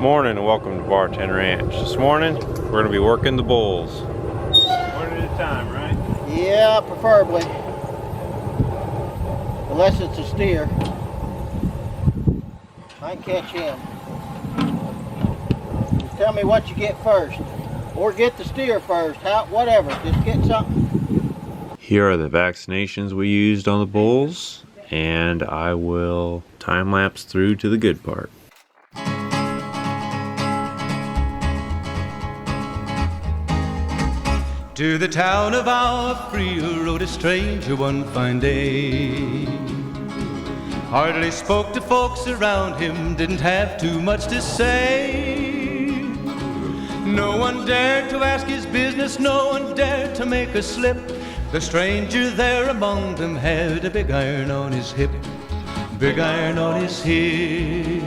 Morning and welcome to Bartender Ranch. This morning we're going to be working the bulls. One at a time, right? Yeah, preferably. Unless it's a steer. I can catch him. Just tell me what you get first. Or get the steer first. Whatever. Just get something. Here are the vaccinations we used on the bulls, and I will time lapse through to the good part. To the town of our Frio rode a stranger one fine day. Hardly spoke to folks around him, didn't have too much to say. No one dared to ask his business, no one dared to make a slip. The stranger there among them had a big iron on his hip, big iron on his hip.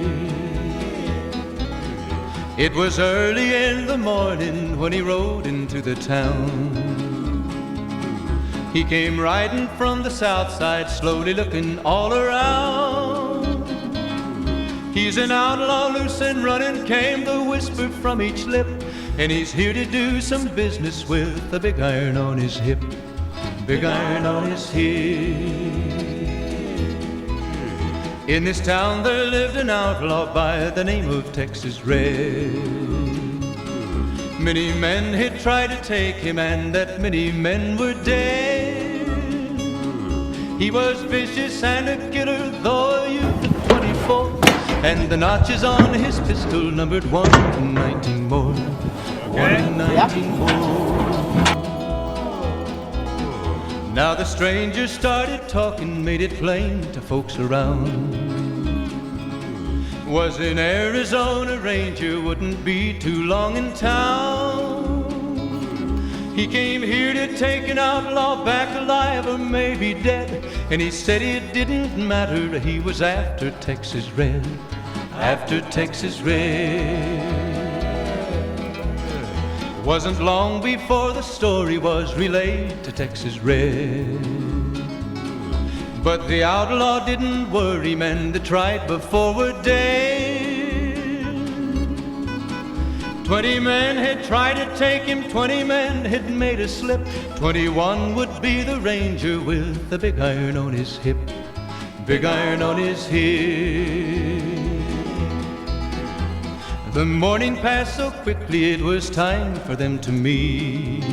It was early in the morning when he rode into the town. He came riding from the south side, slowly looking all around. He's an outlaw, loose and running, came the whisper from each lip, and he's here to do some business with a big iron on his hip, big iron on his hip. In this town there lived an outlaw by the name of Texas Red. Many men had tried to take him, and that many men were dead. He was vicious and a killer, though a youth of 24, and the notches on his pistol numbered 1 in 19 more. 1 in 19 more. Now the stranger started talking, made it plain to folks around. Was an Arizona Ranger, wouldn't be too long in town. He came here to take an outlaw back alive or maybe dead, and he said it didn't matter, he was after Texas Red, after Texas Red. Wasn't long before the story was relayed to Texas Red. But the outlaw didn't worry, men that tried before were dead. 20 men had tried to take him, 20 men had made a slip. 21 would be the ranger with the big iron on his hip, big iron on his hip. The morning passed so quickly, it was time for them to meet.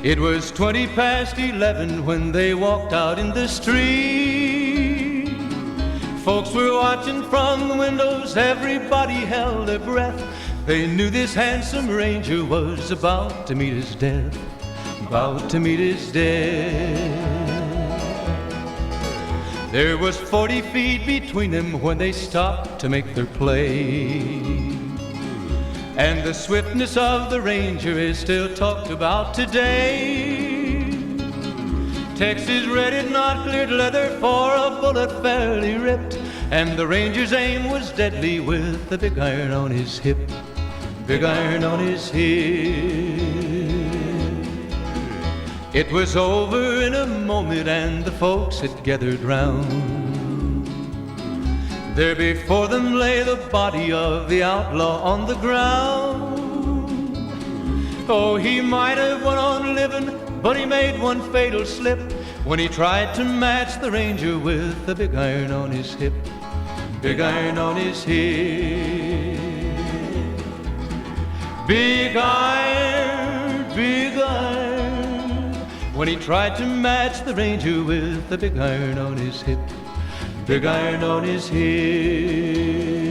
It was 20 past 11 when they walked out in the street. Folks were watching from the windows, everybody held their breath. They knew this handsome ranger was about to meet his death, about to meet his death. There was 40 feet between them when they stopped to make their play. And the swiftness of the ranger is still talked about today. Texas Red had not cleared leather for a bullet fairly ripped, and the ranger's aim was deadly with the big iron on his hip, big iron on his hip. It was over in a moment and the folks had gathered round. There before them lay the body of the outlaw on the ground. Oh, he might have went on living, but he made one fatal slip when he tried to match the ranger with the big iron on his hip, big iron on his hip. Big iron, big iron, when he tried to match the ranger with the big iron on his hip, big iron on his hip.